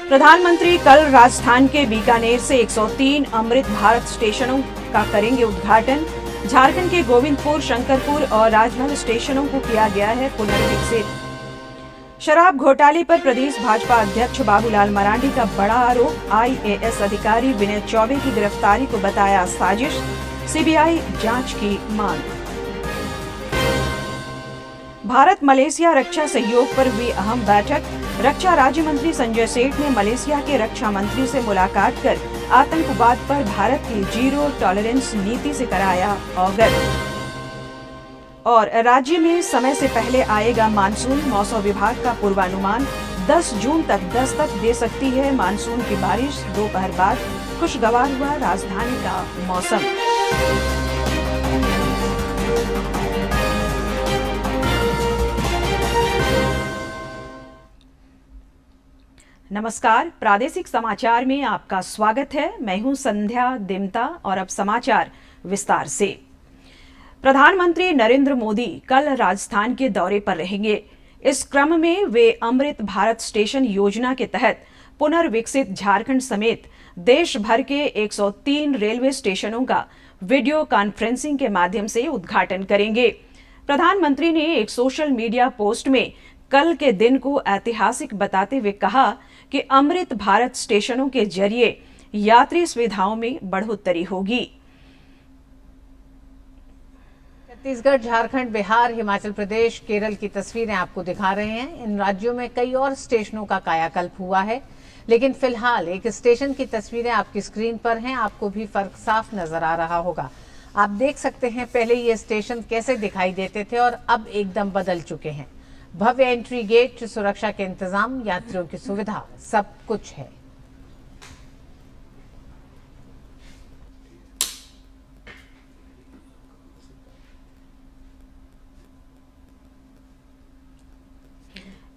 प्रधानमंत्री कल राजस्थान के बीकानेर से 103 अमृत भारत स्टेशनों का करेंगे उद्घाटन। झारखंड के गोविंदपुर, शंकरपुर और राजमहल स्टेशनों को किया गया है पुनर्विकसित। शराब घोटाले पर प्रदेश भाजपा अध्यक्ष बाबूलाल मरांडी का बड़ा आरोप। आईएएस अधिकारी विनय चौबे की गिरफ्तारी को बताया साजिश। सीबीआई जांच की मांग। भारत मलेशिया रक्षा सहयोग पर हुई अहम बैठक। रक्षा राज्य मंत्री संजय सेठ ने मलेशिया के रक्षा मंत्री से मुलाकात कर आतंकवाद पर भारत की जीरो टॉलरेंस नीति से कराया अवगत। और राज्य में समय से पहले आएगा मानसून। मौसम विभाग का पूर्वानुमान 10 जून तक दस्तक दे सकती है मानसून की बारिश। दोपहर बाद खुशगवार हुआ राजधानी का मौसम। नमस्कार, प्रादेशिक समाचार में आपका स्वागत है। मैं हूं संध्या दिमता और अब समाचार विस्तार से। प्रधानमंत्री नरेंद्र मोदी कल राजस्थान के दौरे पर रहेंगे। इस क्रम में वे अमृत भारत स्टेशन योजना के तहत पुनर्विकसित झारखंड समेत देश भर के 103 रेलवे स्टेशनों का वीडियो कॉन्फ्रेंसिंग के माध्यम से उद्घाटन करेंगे। प्रधानमंत्री ने एक सोशल मीडिया पोस्ट में कल के दिन को ऐतिहासिक बताते हुए कहा कि अमृत भारत स्टेशनों के जरिए यात्री सुविधाओं में बढ़ोतरी होगी। छत्तीसगढ़, झारखंड, बिहार, हिमाचल प्रदेश, केरल की तस्वीरें आपको दिखा रहे हैं। इन राज्यों में कई और स्टेशनों का कायाकल्प हुआ है, लेकिन फिलहाल एक स्टेशन की तस्वीरें आपकी स्क्रीन पर हैं। आपको भी फर्क साफ नजर आ रहा होगा। आप देख सकते हैं पहले ये स्टेशन कैसे दिखाई देते थे और अब एकदम बदल चुके हैं। भव्य एंट्री गेट, सुरक्षा के इंतजाम, यात्रियों की सुविधा, सब कुछ है।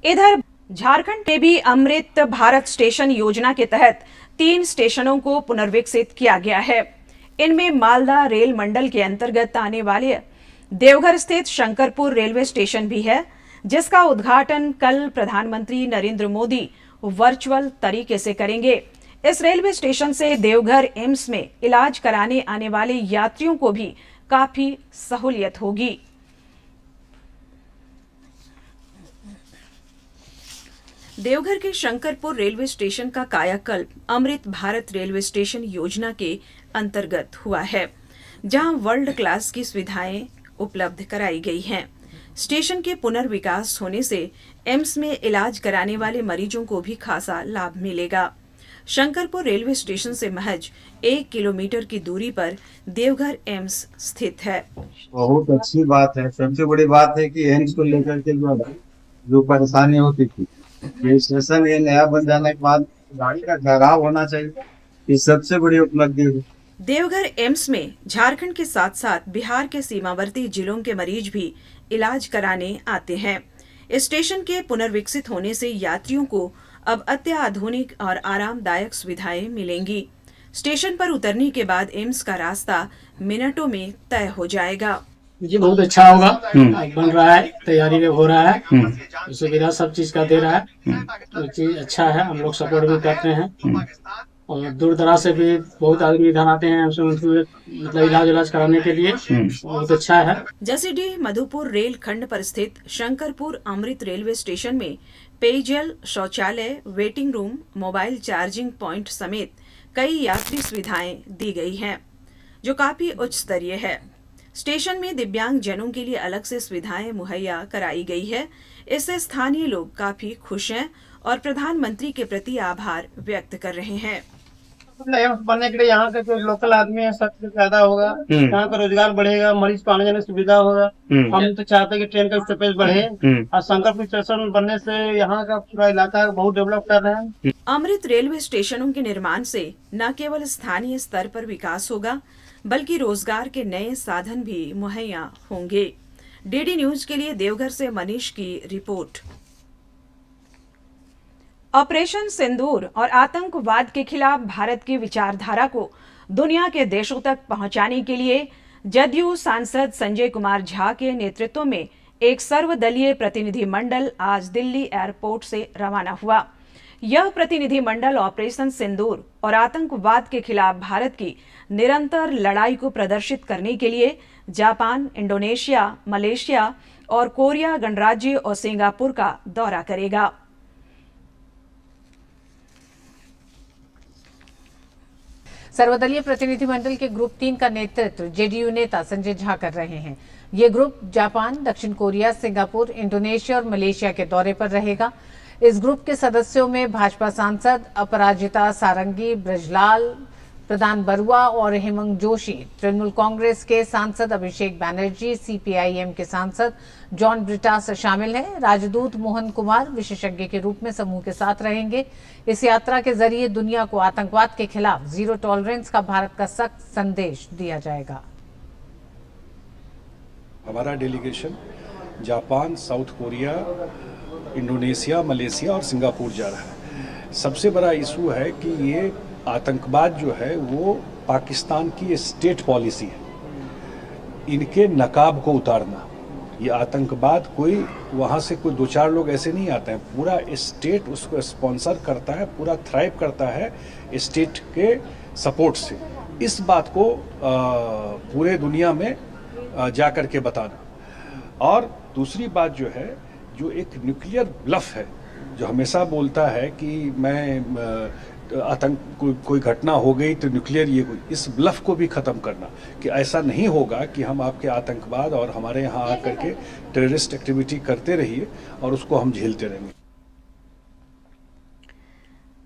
इधर झारखंड में भी अमृत भारत स्टेशन योजना के तहत 3 स्टेशनों को पुनर्विकसित किया गया है। इनमें मालदा रेल मंडल के अंतर्गत आने वाले देवघर स्थित शंकरपुर रेलवे स्टेशन भी है, जिसका उद्घाटन कल प्रधानमंत्री नरेंद्र मोदी वर्चुअल तरीके से करेंगे। इस रेलवे स्टेशन से देवघर एम्स में इलाज कराने आने वाले यात्रियों को भी काफी सहूलियत होगी। देवघर के शंकरपुर रेलवे स्टेशन का कायाकल्प अमृत भारत रेलवे स्टेशन योजना के अंतर्गत हुआ है, जहां वर्ल्ड क्लास की सुविधाएं उपलब्ध कराई गई हैं। स्टेशन के पुनर्विकास होने से एम्स में इलाज कराने वाले मरीजों को भी खासा लाभ मिलेगा। शंकरपुर रेलवे स्टेशन से महज 1 किलोमीटर की दूरी पर देवघर एम्स स्थित है। बहुत अच्छी बात है। सबसे बड़ी बात है कि एम्स को लेकर के जो परेशानी होती थी, ये स्टेशन ये नया बन जाने के बाद गाड़ी का ठहराव होना चाहिए, ये सबसे बड़ी उपलब्धि है। देवघर एम्स में झारखंड के साथ साथ बिहार के सीमावर्ती जिलों के मरीज भी इलाज कराने आते हैं। इस स्टेशन के पुनर्विकसित होने से यात्रियों को अब अत्याधुनिक और आरामदायक सुविधाएं मिलेंगी। स्टेशन पर उतरने के बाद एम्स का रास्ता मिनटों में तय हो जाएगा। जी बहुत अच्छा होगा, बन रहा है, तैयारी में हो रहा है, सुविधा सब चीज का दे रहा है, तो चीज अच्छा है। हम लोग सपोर्ट भी करते हैं और दूर दराज से भी बहुत आदमी इधर आते हैं मतलब इलाज कराने के लिए, बहुत अच्छा है। जसीडीह मधुपुर रेल खंड पर स्थित शंकरपुर अमृत रेलवे स्टेशन में पेयजल, शौचालय, waiting room, mobile charging point समेत कई यात्री सुविधाएं दी गई हैं, जो काफी उच्च स्तरीय है। स्टेशन में दिव्यांग जनों के लिए अलग से सुविधाएं मुहैया कराई गई है। इससे स्थानीय लोग काफी खुश हैं और प्रधानमंत्री के प्रति आभार व्यक्त कर रहे हैं। बनने के लिए यहाँ के जो लोकल आदमी है सबसे फायदा होगा, यहाँ का रोजगार बढ़ेगा, मरीज को आने जाने सुविधा होगा। हम तो चाहते हैं कि ट्रेन का स्टॉपेज बढ़े और शंकरपुर स्टेशन बनने से यहाँ का पूरा इलाका बहुत डेवलप कर रहे हैं। अमृत रेलवे स्टेशनों के निर्माण से न केवल स्थानीय स्तर पर विकास होगा, बल्कि रोजगार के नए साधन भी मुहैया होंगे। डीडी न्यूज के लिए देवघर से मनीष की रिपोर्ट। ऑपरेशन सिंदूर और आतंकवाद के खिलाफ भारत की विचारधारा को दुनिया के देशों तक पहुंचाने के लिए जदयू सांसद संजय कुमार झा के नेतृत्व में एक सर्वदलीय प्रतिनिधिमंडल आज दिल्ली एयरपोर्ट से रवाना हुआ। यह प्रतिनिधिमंडल ऑपरेशन सिंदूर और आतंकवाद के खिलाफ भारत की निरंतर लड़ाई को प्रदर्शित करने के लिए जापान, इंडोनेशिया, मलेशिया और कोरिया गणराज्य और सिंगापुर का दौरा करेगा। सर्वदलीय प्रतिनिधिमंडल के ग्रुप 3 का नेतृत्व जेडीयू नेता संजय झा कर रहे हैं। ये ग्रुप जापान, दक्षिण कोरिया, सिंगापुर, इंडोनेशिया और मलेशिया के दौरे पर रहेगा। इस ग्रुप के सदस्यों में भाजपा सांसद अपराजिता सारंगी, ब्रजलाल प्रधान बरुआ और हेमंत जोशी, तृणमूल कांग्रेस के सांसद अभिषेक बैनर्जी, सीपीआईएम के सांसद जॉन ब्रिटास शामिल हैं। राजदूत मोहन कुमार विशेषज्ञ के रूप में समूह के साथ रहेंगे। इस यात्रा के जरिए दुनिया को आतंकवाद के खिलाफ जीरो टॉलरेंस का भारत का सख्त संदेश दिया जाएगा। हमारा delegation Japan, south Korea, Indonesia, Malaysia और सिंगापुर जा रहा है। सबसे बड़ा इशू है कि ये आतंकवाद जो है वो पाकिस्तान की स्टेट पॉलिसी है, इनके नकाब को उतारना। ये आतंकवाद कोई वहाँ से कोई 2-4 लोग ऐसे नहीं आते हैं, पूरा स्टेट उसको स्पॉन्सर करता है, पूरा थ्राइव करता है स्टेट के सपोर्ट से। इस बात को पूरे दुनिया में जा कर के बताना। और दूसरी बात जो है, जो एक न्यूक्लियर ब्लफ है, जो हमेशा बोलता है कि मैं आतंक कोई घटना हो गई तो न्यूक्लियर ये, इस ब्लफ को भी खत्म करना कि ऐसा नहीं होगा कि हम आपके आतंकवाद और हमारे यहाँ आकर के टेररिस्ट एक्टिविटी करते रहिए और उसको हम झेलते रहेंगे।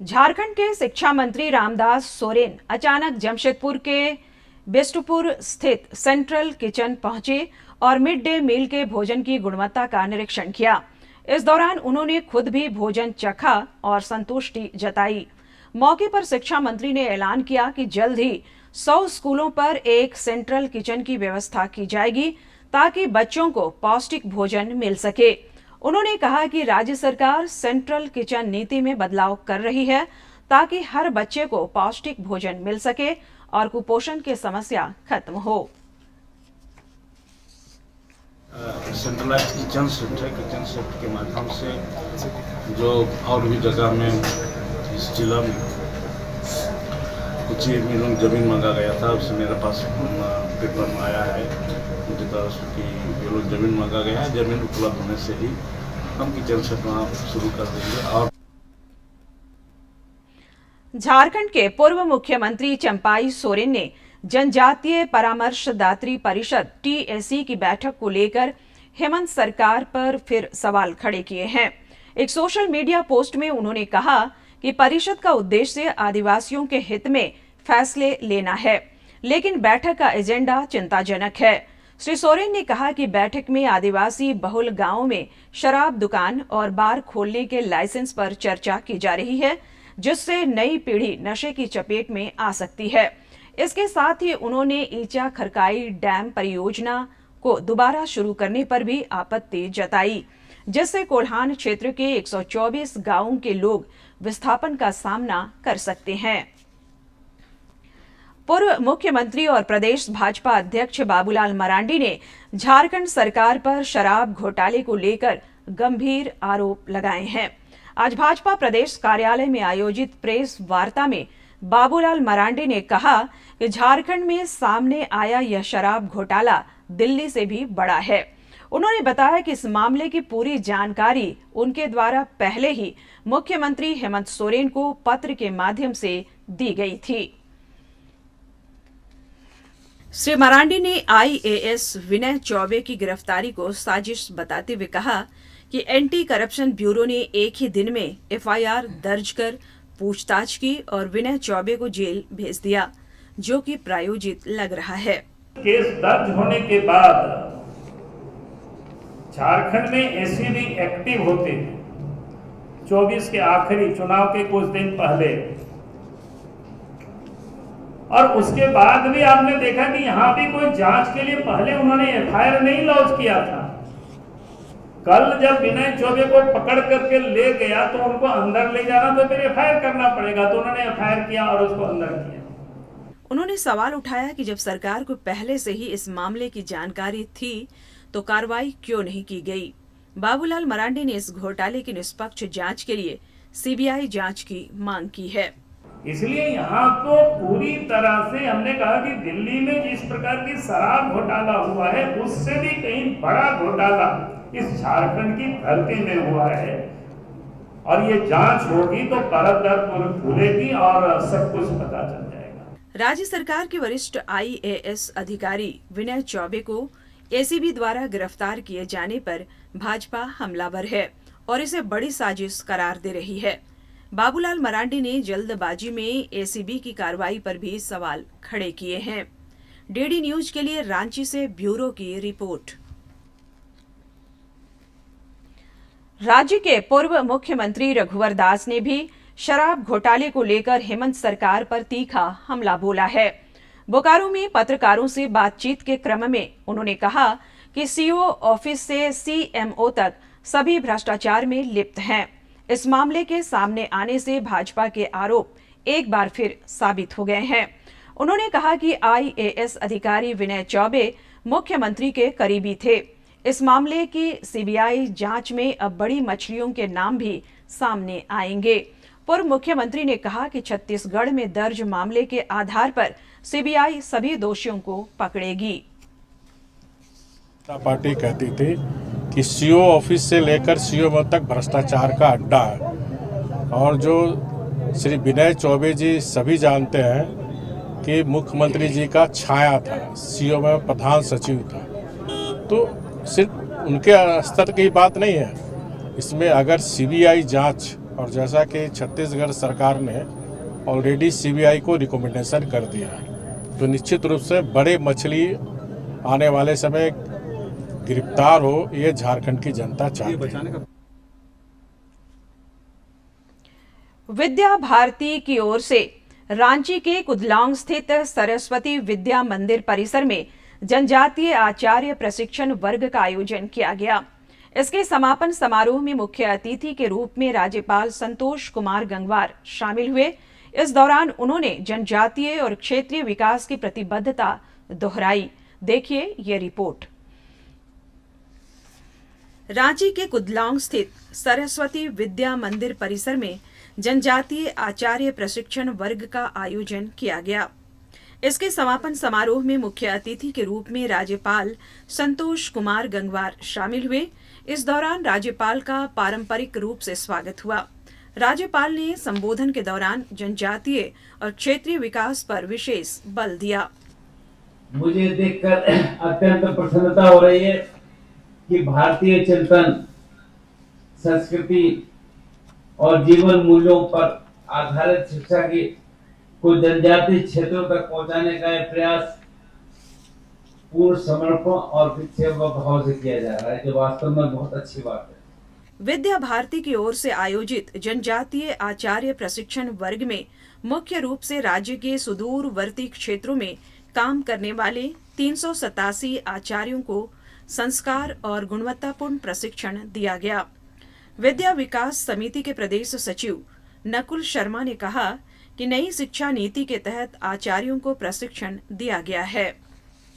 झारखंड के शिक्षा मंत्री रामदास सोरेन अचानक जमशेदपुर के बिष्टुपुर स्थित सेंट्रल किचन पहुंचे और मिड डे मील के भोजन की गुणवत्ता का निरीक्षण किया। इस दौरान उन्होंने खुद भी भोजन चखा और संतुष्टि जताई। मौके पर शिक्षा मंत्री ने ऐलान किया कि जल्द ही 100 स्कूलों पर एक सेंट्रल किचन की व्यवस्था की जाएगी ताकि बच्चों को पौष्टिक भोजन मिल सके। उन्होंने कहा कि राज्य सरकार सेंट्रल किचन नीति में बदलाव कर रही है ताकि हर बच्चे को पौष्टिक भोजन मिल सके और कुपोषण की समस्या खत्म हो। सेंट्रलाइज किचन सेट के माध्यम से जो और भी जगह में इस जिला में कुछ मिलों जमीन मांगा गया था, उससे मेरे पास पेपर में आया है मुझे तरफ कि ये लोग जमीन मांगा गया है, जमीन उपलब्ध होने से ही हम किचन सेट वहाँ शुरू कर देंगे। और झारखंड के पूर्व मुख्यमंत्री चंपाई सोरेन ने जनजातीय परामर्शदात्री परिषद टीएसी की बैठक को लेकर हेमंत सरकार पर फिर सवाल खड़े किए हैं। एक सोशल मीडिया पोस्ट में उन्होंने कहा कि परिषद का उद्देश्य आदिवासियों के हित में फैसले लेना है, लेकिन बैठक का एजेंडा चिंताजनक है। श्री सोरेन ने कहा कि बैठक में आदिवासी बहुल गांवों में शराब दुकान और बार खोलने के लाइसेंस पर चर्चा की जा रही है, जिससे नई पीढ़ी नशे की चपेट में आ सकती है। इसके साथ ही उन्होंने ईचा खरकाई डैम परियोजना को दोबारा शुरू करने पर भी आपत्ति जताई, जिससे कोल्हान क्षेत्र के 124 गांवों के लोग विस्थापन का सामना कर सकते हैं। पूर्व मुख्यमंत्री और प्रदेश भाजपा अध्यक्ष बाबूलाल मरांडी ने झारखंड सरकार पर शराब घोटाले को लेकर गंभीर आरोप लगाए हैं। आज भाजपा प्रदेश कार्यालय में आयोजित प्रेस वार्ता में बाबूलाल मरांडी ने कहा कि झारखंड में सामने आया यह शराब घोटाला दिल्ली से भी बड़ा है। उन्होंने बताया कि इस मामले की पूरी जानकारी उनके द्वारा पहले ही मुख्यमंत्री हेमंत सोरेन को पत्र के माध्यम से दी गई थी। श्री मरांडी ने आईएएस विनय चौबे की गिरफ्तारी को साजिश बताते हुए कहा कि एंटी करप्शन ब्यूरो ने एक ही दिन में एफआईआर दर्ज कर पूछताछ की और विनय चौबे को जेल भेज दिया, जो कि प्रायोजित लग रहा है। केस दर्ज होने के बाद झारखंड में एसीबी एक्टिव होते हैं 24 के आखिरी चुनाव के कुछ दिन पहले, और उसके बाद भी आपने देखा कि यहाँ भी कोई जांच के लिए पहले उन्होंने एफआईआर नहीं लॉन्च किया था। कल जब विनय चौबे को पकड़ करके ले गया तो उनको अंदर ले जाना तो फिर एफआईआर करना पड़ेगा, तो उन्होंने एफआईआर किया और उसको अंदर किया। उन्होंने सवाल उठाया कि जब सरकार को पहले से ही इस मामले की जानकारी थी तो कार्रवाई क्यों नहीं की गई। बाबूलाल मरांडी ने इस घोटाले की निष्पक्ष जांच के लिए सीबीआई जांच की मांग की है। इसलिए यहाँ तो पूरी तरह से हमने कहा कि दिल्ली में जिस प्रकार की शराब घोटाला हुआ है उससे भी कहीं बड़ा घोटाला इस झारखंड की धरती में हुआ है, और ये जांच होगी तो परत दर खुलेगी और सब कुछ पता चल जाएगा। राज्य सरकार के वरिष्ठ IAS अधिकारी विनय चौबे को एसीबी द्वारा गिरफ्तार किए जाने पर भाजपा हमलावर है और इसे बड़ी साजिश करार दे रही है। बाबूलाल मरांडी ने जल्दबाजी में एसीबी की कार्रवाई पर भी सवाल खड़े किए हैं। डीडी न्यूज के लिए रांची से ब्यूरो की रिपोर्ट। राज्य के पूर्व मुख्यमंत्री रघुवर दास ने भी शराब घोटाले को लेकर हेमंत सरकार पर तीखा हमला बोला है। बोकारो में पत्रकारों से बातचीत के क्रम में उन्होंने कहा कि सीओ ऑफिस से सीएमओ तक सभी भ्रष्टाचार में लिप्त हैं। इस मामले के सामने आने से भाजपा के आरोप एक बार फिर साबित हो गए हैं। उन्होंने कहा कि IAS अधिकारी विनय चौबे मुख्यमंत्री के करीबी थे। इस मामले की सीबीआई जांच में अब बड़ी मछलियों के नाम भी सामने आएंगे। पूर्व मुख्यमंत्री ने कहा कि छत्तीसगढ़ में दर्ज मामले के आधार पर सीबीआई सभी दोषियों को पकड़ेगी। पार्टी कहती थी कि सीओ ऑफिस से लेकर सीओ तक भ्रष्टाचार का अड्डा है, और जो श्री विनय चौबे जी सभी जानते हैं कि मुख्यमंत्री जी का छाया था, सीओ में प्रधान सचिव था। तो सिर्फ उनके स्तर की बात नहीं है, इसमें अगर सीबीआई जांच, और जैसा कि छत्तीसगढ़ सरकार ने ऑलरेडी सीबीआई को रिकमेंडेशन कर दिया है, तो निश्चित रूप से बड़े मछली आने वाले समय गिरफ्तार हो, ये झारखंड की जनता चाहती है। विद्या भारती की ओर से रांची के कुदलांग स्थित सरस्वती विद्या मंदिर परिसर में जनजातीय आचार्य प्रशिक्षण वर्ग का आयोजन किया गया। इसके समापन समारोह में मुख्य अतिथि के रूप में राज्यपाल संतोष कुमार गंगवार शामिल हुए। इस दौरान उन्होंने जनजातीय और क्षेत्रीय विकास की प्रतिबद्धता दोहराई। देखिए ये रिपोर्ट। रांची के कुदलांग स्थित सरस्वती विद्या मंदिर परिसर में जनजातीय आचार्य प्रशिक्षण वर्ग का आयोजन किया गया। इसके समापन समारोह में मुख्य अतिथि के रूप में राज्यपाल संतोष कुमार गंगवार शामिल हुए। इस दौरान राज्यपाल का पारंपरिक रूप से स्वागत हुआ। राज्यपाल ने संबोधन के दौरान जनजातीय और क्षेत्रीय विकास पर विशेष बल दिया। मुझे देखकर अत्यंत प्रसन्नता हो रही है कि भारतीय चिंतन, संस्कृति और जीवन मूल्यों पर आधारित शिक्षा की को जनजातीय क्षेत्रों तक पहुंचाने का यह प्रयास पूर्ण समर्पण और सेवा भाव से किया जा रहा है, जो वास्तव में बहुत अच्छी बात है। विद्या भारती की ओर से आयोजित जनजातीय आचार्य प्रशिक्षण वर्ग में मुख्य रूप से राज्य के सुदूरवर्ती क्षेत्रों में काम करने वाले 387 आचार्यों को संस्कार और गुणवत्तापूर्ण प्रशिक्षण दिया गया। विद्या विकास समिति के प्रदेश सचिव नकुल शर्मा ने कहा कि नई शिक्षा नीति के तहत आचार्यों को प्रशिक्षण दिया गया है।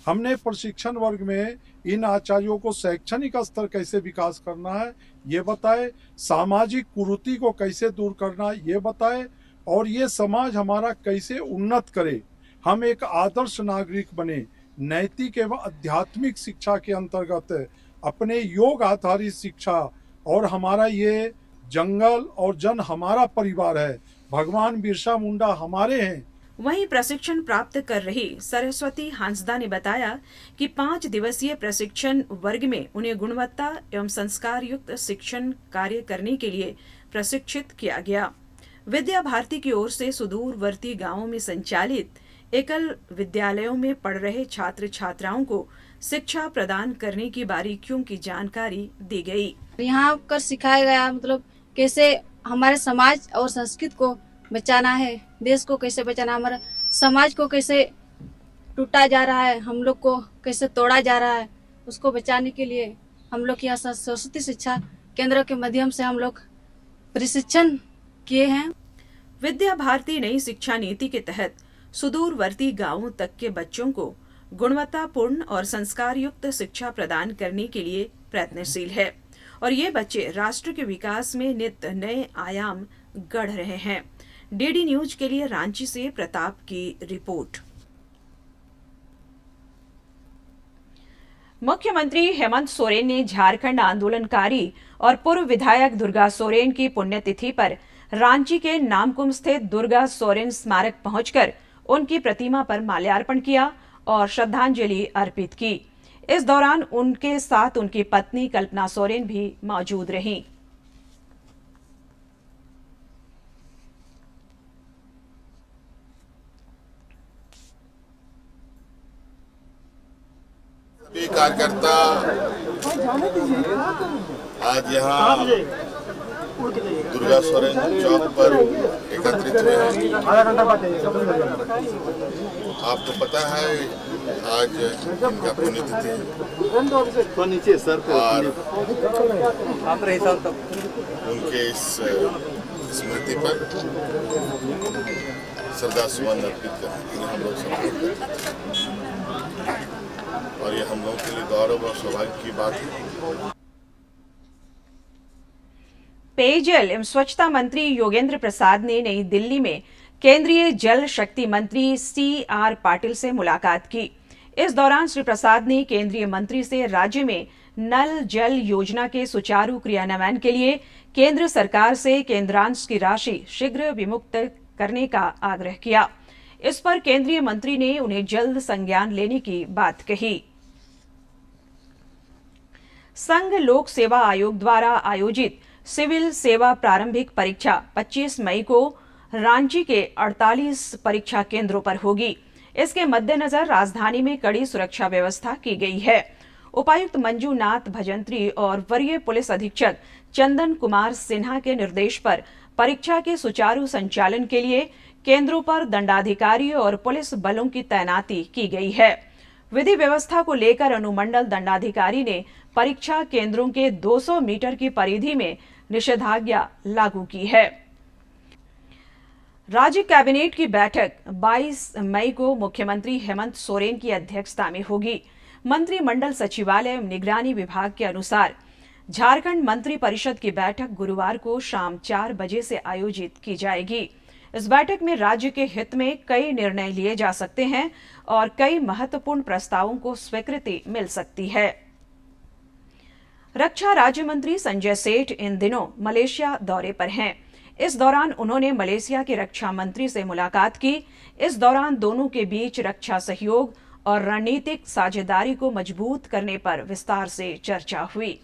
हमने प्रशिक्षण वर्ग में इन आचार्यों को शैक्षणिक स्तर कैसे विकास करना है ये बताए, सामाजिक कुरीति को कैसे दूर करना है ये बताए, और ये समाज हमारा कैसे उन्नत करे, हम एक आदर्श नागरिक बने। नैतिक एवं आध्यात्मिक शिक्षा के अंतर्गत अपने योग आधारित शिक्षा, और हमारा ये जंगल और जन हमारा परिवार है, भगवान बिरसा मुंडा हमारे हैं। वहीं प्रशिक्षण प्राप्त कर रही सरस्वती हांसदा ने बताया कि 5 दिवसीय प्रशिक्षण वर्ग में उन्हें गुणवत्ता एवं संस्कार युक्त शिक्षण कार्य करने के लिए प्रशिक्षित किया गया। विद्या भारती की ओर से सुदूरवर्ती गांवों में संचालित एकल विद्यालयों में पढ़ रहे छात्र छात्राओं को शिक्षा प्रदान करने की बारीकियों की जानकारी दी गई। यहाँ कर सिखाया गया मतलब कैसे हमारे समाज और संस्कृति को बचाना है, देश को कैसे बचाना, हमारे समाज को कैसे टूटा जा रहा है, हम लोग को कैसे तोड़ा जा रहा है, उसको बचाने के लिए हम लोग यहाँ सरस्वती शिक्षा केंद्र के माध्यम से हम लोग प्रशिक्षण किए हैं। विद्या भारती नई शिक्षा नीति के तहत सुदूरवर्ती गांवों तक के बच्चों को गुणवत्तापूर्ण और संस्कार युक्त शिक्षा प्रदान करने के लिए प्रयत्नशील है, और ये बच्चे राष्ट्र के विकास में नित नए आयाम गढ़ रहे हैं। डीडी न्यूज के लिए रांची से प्रताप की रिपोर्ट। मुख्यमंत्री हेमंत सोरेन ने झारखंड आंदोलनकारी और पूर्व विधायक दुर्गा सोरेन की पुण्यतिथि पर रांची के नामकुम स्थित दुर्गा सोरेन स्मारक पहुंचकर उनकी प्रतिमा पर माल्यार्पण किया और श्रद्धांजलि अर्पित की। इस दौरान उनके साथ उनकी पत्नी कल्पना सोरेन भी मौजूद रहीं। सभी कार्यकर्ता आज यहाँ दुर्गा सोरेन चौक पर एकत्रित हुए हैं। आपको पता है आज इनका पुण्यतिथि और उनके इस स्मृति पर श्रद्धा सुमन अर्पित करने के लिए हम लोग सपोर्ट करते हैं और ये हम लोगों के लिए गौरव और सौभाग्य की बात है। पेयजल एवं स्वच्छता मंत्री योगेंद्र प्रसाद ने नई दिल्ली में केंद्रीय जल शक्ति मंत्री CR पाटिल से मुलाकात की। इस दौरान श्री प्रसाद ने केंद्रीय मंत्री से राज्य में नल जल योजना के सुचारू क्रियान्वयन के लिए केंद्र सरकार से केंद्रांश की राशि शीघ्र विमुक्त करने का आग्रह किया। इस पर केंद्रीय मंत्री ने उन्हें जल्द संज्ञान लेने की बात कही। संघ लोक सेवा आयोग द्वारा आयोजित सिविल सेवा प्रारंभिक परीक्षा 25 मई को रांची के 48 परीक्षा केंद्रों पर होगी। इसके मद्देनजर राजधानी में कड़ी सुरक्षा व्यवस्था की गई है। उपायुक्त मंजूनाथ भजंत्री और वरीय पुलिस अधीक्षक चंदन कुमार सिन्हा के निर्देश पर परीक्षा के सुचारू संचालन के लिए केंद्रों पर दंडाधिकारी और पुलिस बलों की तैनाती की गई है। विधि व्यवस्था को लेकर अनुमंडल दंडाधिकारी ने परीक्षा केंद्रों के 200 मीटर की परिधि में निषेधाज्ञा लागू की है। राज्य कैबिनेट की बैठक 22 मई को मुख्यमंत्री हेमंत सोरेन की अध्यक्षता में होगी। मंत्रिमंडल सचिवालय एवं निगरानी विभाग के अनुसार झारखंड मंत्री परिषद की बैठक गुरुवार को शाम 4 बजे से आयोजित की जाएगी। इस बैठक में राज्य के हित में कई निर्णय लिए जा सकते हैं और कई महत्वपूर्ण प्रस्तावों को स्वीकृति मिल सकती है। रक्षा राज्य मंत्री संजय सेठ इन दिनों मलेशिया दौरे पर हैं। इस दौरान उन्होंने मलेशिया के रक्षा मंत्री से मुलाकात की। इस दौरान दोनों के बीच रक्षा सहयोग और रणनीतिक साझेदारी को मजबूत करने पर विस्तार से चर्चा हुई।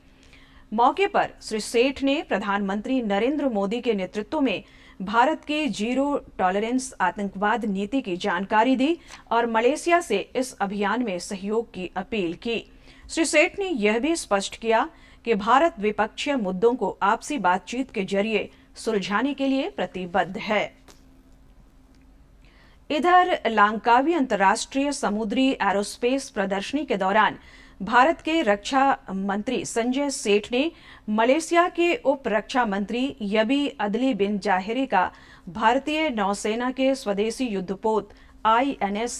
मौके पर श्री सेठ ने प्रधानमंत्री नरेंद्र मोदी के नेतृत्व में भारत की जीरो टॉलरेंस आतंकवाद नीति की जानकारी दी और मलेशिया से इस अभियान में सहयोग की अपील की। श्री सेठ ने यह भी स्पष्ट किया कि भारत द्विपक्षीय मुद्दों को आपसी बातचीत के जरिए सुलझाने के लिए प्रतिबद्ध है। इधर लांकावी अंतर्राष्ट्रीय समुद्री एरोस्पेस प्रदर्शनी के दौरान भारत के रक्षा मंत्री संजय सेठ ने मलेशिया के उप रक्षा मंत्री यबी अदली बिन जाहिरी का भारतीय नौसेना के स्वदेशी युद्धपोत INS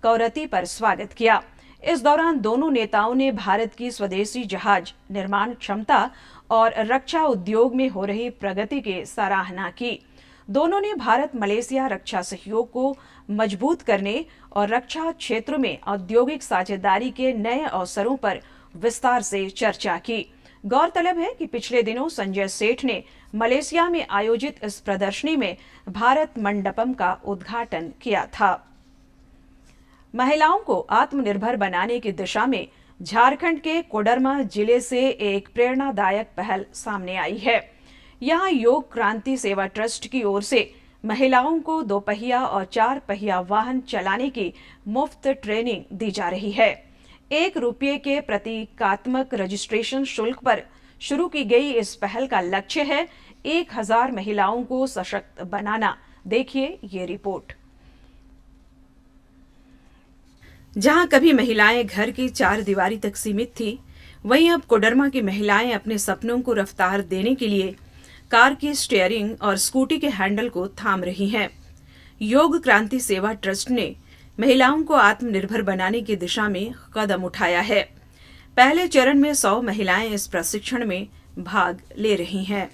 कौरती पर स्वागत किया। इस दौरान दोनों नेताओं ने भारत की स्वदेशी जहाज निर्माण क्षमता और रक्षा उद्योग में हो रही प्रगति की सराहना की। दोनों ने भारत मलेशिया रक्षा सहयोग को मजबूत करने और रक्षा क्षेत्र में औद्योगिक साझेदारी के नए अवसरों पर विस्तार से चर्चा की। गौरतलब है कि पिछले दिनों संजय सेठ ने मलेशिया में आयोजित इस प्रदर्शनी में भारत मंडपम का उद्घाटन किया था। महिलाओं को आत्मनिर्भर बनाने की दिशा में झारखंड के कोडरमा जिले से एक प्रेरणादायक पहल सामने आई है। यहां योग क्रांति सेवा ट्रस्ट की ओर से महिलाओं को 2 पहिया और 4 पहिया वाहन चलाने की मुफ्त ट्रेनिंग दी जा रही है। ₹1 के प्रतीकात्मक रजिस्ट्रेशन शुल्क पर शुरू की गई इस पहल का लक्ष्य है 1000 महिलाओं को सशक्त बनाना। देखिए ये रिपोर्ट। जहां कभी महिलाएं घर की 4 दीवारी तक सीमित थी, वहीं अब कोडरमा की महिलाएं अपने सपनों को रफ्तार देने के लिए कार की स्टीयरिंग और स्कूटी के हैंडल को थाम रही हैं। योग क्रांति सेवा ट्रस्ट ने महिलाओं को आत्मनिर्भर बनाने की दिशा में कदम उठाया है। पहले चरण में 100 महिलाएं इस प्रशिक्षण में भाग ले रही हैं।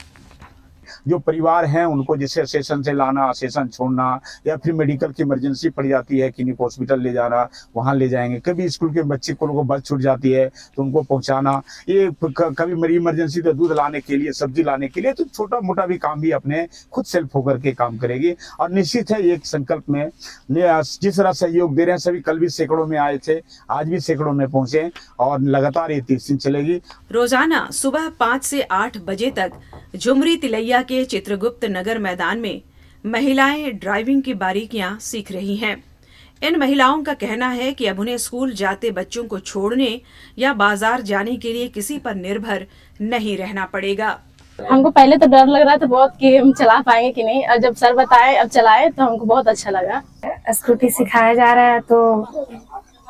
जो परिवार हैं उनको जैसे स्टेशन से लाना, स्टेशन छोड़ना, या फिर मेडिकल की इमरजेंसी पड़ जाती है क्लिनिक हॉस्पिटल ले जाना, वहाँ ले जाएंगे। कभी स्कूल के बच्चे को बस छूट जाती है तो उनको पहुँचाना, ये कभी मरी इमरजेंसी तो दूध लाने के लिए, सब्जी लाने के लिए, तो छोटा मोटा भी काम भी अपने खुद सेल्फ होकर के काम करेगी। और निश्चित है एक संकल्प में जिस तरह सहयोग दे रहे हैं सभी, कल भी सैकड़ों में आए थे, आज भी सैकड़ों में पहुंचे और लगातार ये 30 दिन चलेगी। रोजाना सुबह 5 से 8 बजे तक झुमरी तिलैया के चित्रगुप्त नगर मैदान में महिलाएं ड्राइविंग की बारीकियां सीख रही हैं। इन महिलाओं का कहना है कि अब उन्हें स्कूल जाते बच्चों को छोड़ने या बाजार जाने के लिए किसी पर निर्भर नहीं रहना पड़ेगा। हमको पहले तो डर लग रहा था बहुत कि हम चला पाएंगे कि नहीं, और जब सर बताए अब चलाए तो हमको बहुत अच्छा लगा। स्कूटी सिखाया जा रहा है तो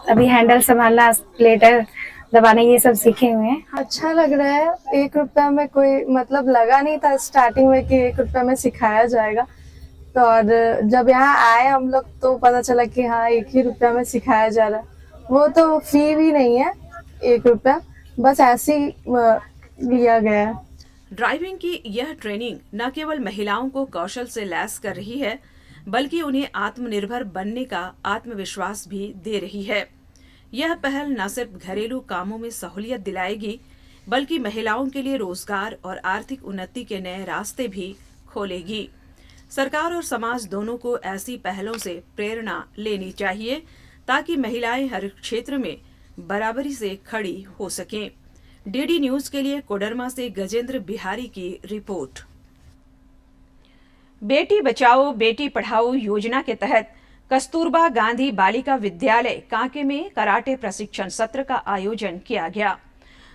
अभी हैंडल संभालना, एक्सीलरेटर दबाना, ये सब सीखे हुए हैं। अच्छा लग रहा है। 1 रुपया में कोई मतलब लगा नहीं था स्टार्टिंग में कि 1 रुपया में सिखाया जाएगा, तो और जब यहाँ आए हम लोग तो पता चला कि हाँ 1 ही रुपया में सिखाया जा रहा है। वो तो फी भी नहीं है 1 रुपया, बस ऐसे ही लिया गया है। ड्राइविंग की यह ट्रेनिंग न केवल महिलाओं को कौशल से लैस कर रही है, बल्कि उन्हें आत्मनिर्भर बनने का आत्मविश्वास भी दे रही है। यह पहल न सिर्फ घरेलू कामों में सहूलियत दिलाएगी, बल्कि महिलाओं के लिए रोजगार और आर्थिक उन्नति के नए रास्ते भी खोलेगी। सरकार और समाज दोनों को ऐसी पहलों से प्रेरणा लेनी चाहिए ताकि महिलाएं हर क्षेत्र में बराबरी से खड़ी हो सकें। डीडी न्यूज के लिए कोडरमा से गजेंद्र बिहारी की रिपोर्ट। बेटी बचाओ बेटी पढ़ाओ योजना के तहत कस्तूरबा गांधी बालिका विद्यालय कांके में कराटे प्रशिक्षण सत्र का आयोजन किया गया।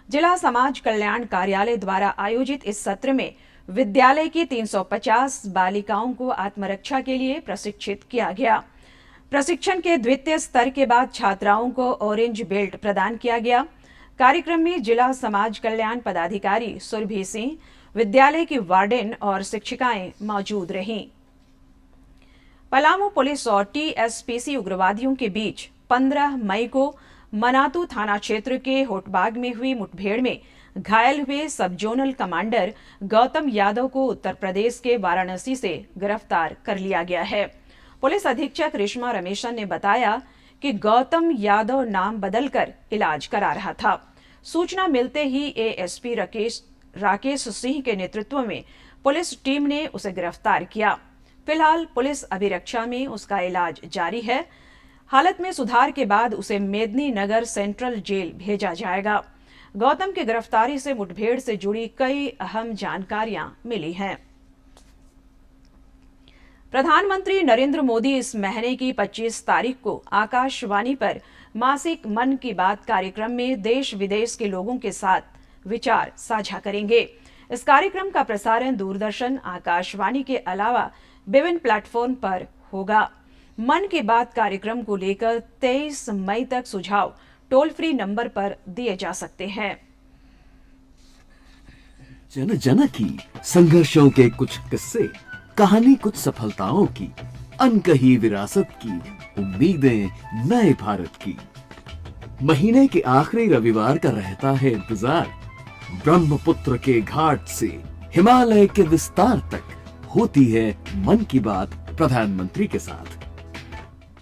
जिला समाज कल्याण कार्यालय द्वारा आयोजित इस सत्र में विद्यालय की 350 बालिकाओं को आत्मरक्षा के लिए प्रशिक्षित किया गया। प्रशिक्षण के द्वितीय स्तर के बाद छात्राओं को ऑरेंज बेल्ट प्रदान किया गया। कार्यक्रम में जिला समाज कल्याण पदाधिकारी सुरभि सिंह, विद्यालय की वार्डन और शिक्षिकाएं मौजूद रहीं। पलामू पुलिस और टीएसपीसी उग्रवादियों के बीच 15 मई को मनातू थाना क्षेत्र के होटबाग में हुई मुठभेड़ में घायल हुए सब जोनल कमांडर गौतम यादव को उत्तर प्रदेश के वाराणसी से गिरफ्तार कर लिया गया है। पुलिस अधीक्षक रेशमा रमेशन ने बताया कि गौतम यादव नाम बदलकर इलाज करा रहा था। सूचना मिलते ही एएसपी राकेश सिंह के नेतृत्व में पुलिस टीम ने उसे गिरफ्तार किया। फिलहाल पुलिस अभिरक्षा में उसका इलाज जारी है। हालत में सुधार के बाद उसे मेदिनीनगर सेंट्रल जेल भेजा जाएगा। गौतम की गिरफ्तारी से मुठभेड़ से जुड़ी कई अहम जानकारियां मिली हैं। प्रधानमंत्री नरेंद्र मोदी इस महीने की 25 तारीख को आकाशवाणी पर मासिक मन की बात कार्यक्रम में देश विदेश के लोगों के साथ विचार साझा करेंगे। इस कार्यक्रम का प्रसारण दूरदर्शन, आकाशवाणी के अलावा विभिन्न प्लेटफॉर्म पर होगा। मन की बात कार्यक्रम को लेकर 23 मई तक सुझाव टोल फ्री नंबर पर दिए जा सकते हैं। जन जन की संघर्षों के कुछ किस्से, कहानी कुछ सफलताओं की, अनकही विरासत की, उम्मीदें नए भारत की। महीने के आखिरी रविवार का रहता है इंतजार। ब्रह्मपुत्र के घाट से हिमालय के विस्तार तक होती है मन की बात प्रधानमंत्री के साथ।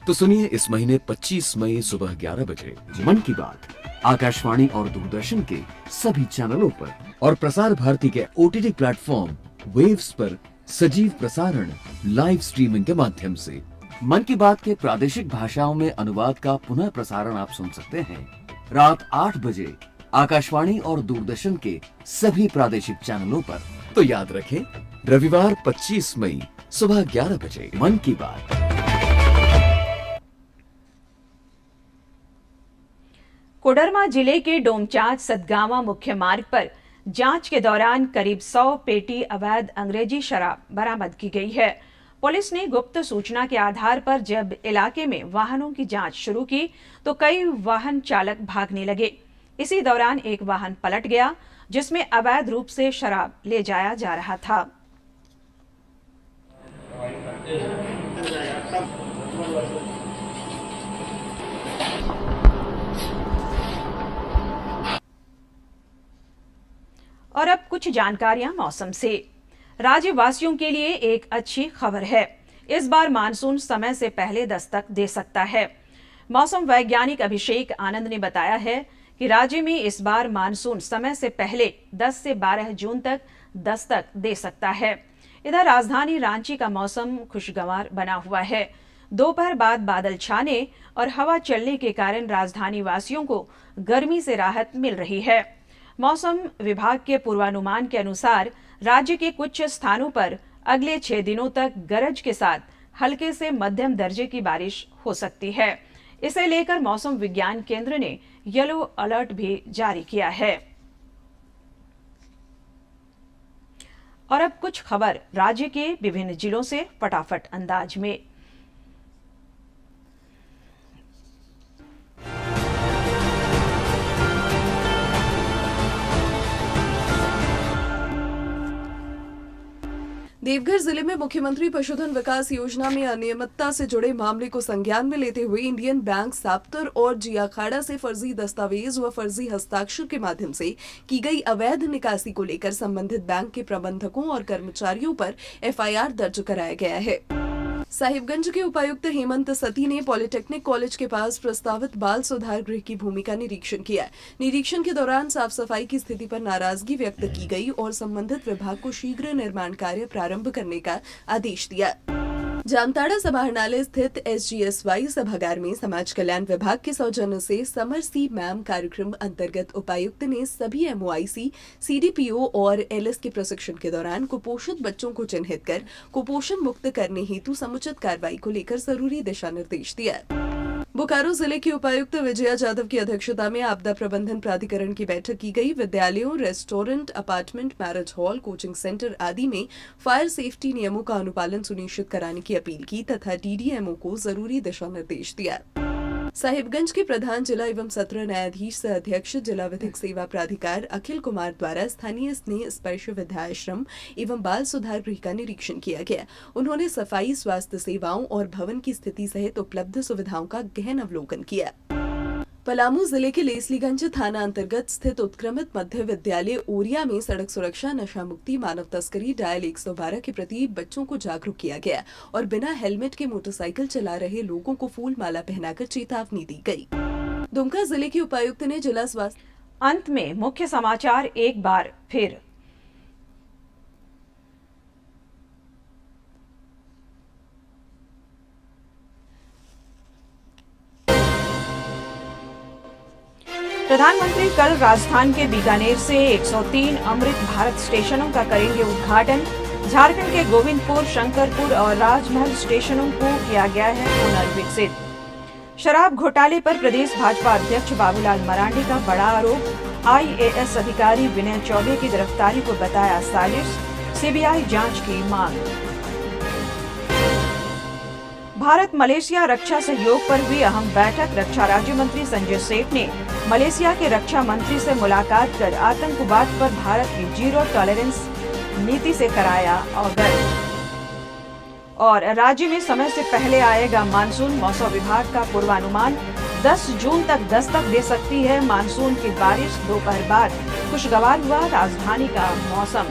तो सुनिए इस महीने 25 मई सुबह 11 बजे मन की बात आकाशवाणी और दूरदर्शन के सभी चैनलों पर और प्रसार भारती के ओटीटी प्लेटफॉर्म वेव्स पर सजीव प्रसारण लाइव स्ट्रीमिंग के माध्यम से। मन की बात के प्रादेशिक भाषाओं में अनुवाद का पुनः प्रसारण आप सुन सकते हैं रात 8 बजे आकाशवाणी और दूरदर्शन के सभी प्रादेशिक चैनलों पर। तो याद रखें, रविवार 25 मई सुबह 11 बजे मन की बात। कोडरमा जिले के डोमचांच सतगावा मुख्य मार्ग पर जांच के दौरान करीब 100 पेटी अवैध अंग्रेजी शराब बरामद की गई है। पुलिस ने गुप्त सूचना के आधार पर जब इलाके में वाहनों की जांच शुरू की तो कई वाहन चालक भागने लगे। इसी दौरान एक वाहन पलट गया जिसमें अवैध रूप से शराब ले जाया जा रहा था। और अब कुछ जानकारियां मौसम से। राज्यवासियों के लिए एक अच्छी खबर है। इस बार मानसून समय से पहले दस्तक दे सकता है। मौसम वैज्ञानिक अभिषेक आनंद ने बताया है कि राज्य में इस बार मानसून समय से पहले 10 से 12 जून तक दस्तक दे सकता है। इधर राजधानी रांची का मौसम खुशगवार बना हुआ है। दोपहर बाद बादल छाने और हवा चलने के कारण राजधानी वासियों को गर्मी से राहत मिल रही है। मौसम विभाग के पूर्वानुमान के अनुसार राज्य के कुछ स्थानों पर अगले 6 दिनों तक गरज के साथ हल्के से मध्यम दर्जे की बारिश हो सकती है। इसे लेकर मौसम विज्ञान केंद्र ने येलो अलर्ट भी जारी किया है। और अब कुछ खबर राज्य के विभिन्न जिलों से फटाफट अंदाज में। देवघर जिले में मुख्यमंत्री पशुधन विकास योजना में अनियमितता से जुड़े मामले को संज्ञान में लेते हुए इंडियन बैंक, साप्तर और जियाखाड़ा से फर्जी दस्तावेज व फर्जी हस्ताक्षर के माध्यम से की गई अवैध निकासी को लेकर संबंधित बैंक के प्रबंधकों और कर्मचारियों पर एफआईआर दर्ज कराया गया है। साहिबगंज के उपायुक्त हेमंत सती ने पॉलिटेक्निक कॉलेज के पास प्रस्तावित बाल सुधार गृह की भूमि का निरीक्षण किया। निरीक्षण के दौरान साफ सफाई की स्थिति पर नाराजगी व्यक्त की गई और संबंधित विभाग को शीघ्र निर्माण कार्य प्रारंभ करने का आदेश दिया। जामताड़ा समाहरणालय स्थित SGSY सभागार में समाज कल्याण विभाग के सौजन्य से समर सी मैम कार्यक्रम अंतर्गत उपायुक्त ने सभी MOIC, CDPO और LS के प्रशिक्षण के दौरान कुपोषित बच्चों को चिन्हित कर कुपोषण मुक्त करने हेतु समुचित कार्रवाई को लेकर जरूरी दिशा निर्देश दिया। बोकारो जिले के उपायुक्त विजया जाधव की अध्यक्षता में आपदा प्रबंधन प्राधिकरण की बैठक की गई। विद्यालयों, restaurant, apartment, marriage hall, coaching centre आदि में फायर सेफ्टी नियमों का अनुपालन सुनिश्चित कराने की अपील की तथा DDMO को जरूरी दिशा निर्देश दिया। साहिबगंज के प्रधान जिला एवं सत्र न्यायाधीश सह अध्यक्ष जिला विधिक सेवा प्राधिकार अखिल कुमार द्वारा स्थानीय स्नेह स्पर्श विद्याश्रम एवं बाल सुधार गृह का निरीक्षण किया गया। उन्होंने सफाई, स्वास्थ्य सेवाओं और भवन की स्थिति सहित उपलब्ध सुविधाओं का गहन अवलोकन किया। पलामू जिले के लेसलीगंज थाना अंतर्गत स्थित उत्क्रमित मध्य विद्यालय ओरिया में सड़क सुरक्षा, नशा मुक्ति, मानव तस्करी, डायल 112 के प्रति बच्चों को जागरूक किया गया और बिना हेलमेट के मोटरसाइकिल चला रहे लोगों को फूल माला पहनाकर चेतावनी दी गई। दुमका जिले के उपायुक्त ने जिला स्वास्थ्य। अंत में मुख्य समाचार एक बार फिर। प्रधानमंत्री कल राजस्थान के बीकानेर से 103 अमृत भारत स्टेशनों का करेंगे उद्घाटन। झारखंड के गोविंदपुर, शंकरपुर और राजमहल स्टेशनों को किया गया है पुनर्विकसित। शराब घोटाले पर प्रदेश भाजपा अध्यक्ष बाबूलाल मरांडी का बड़ा आरोप। IAS अधिकारी विनय चौबे की गिरफ्तारी को बताया साजिश। CBI जांच की मांग। भारत मलेशिया रक्षा सहयोग पर हुई अहम बैठक। रक्षा राज्य मंत्री संजय सेठ ने मलेशिया के रक्षा मंत्री से मुलाकात कर आतंकवाद पर भारत की जीरो टॉलरेंस नीति से कराया अवगत। और राज्य में समय से पहले आएगा मानसून। मौसम विभाग का पूर्वानुमान 10 जून तक दस्तक दे सकती है मानसून की बारिश। दोपहर बाद खुशगवार हुआ राजधानी का मौसम।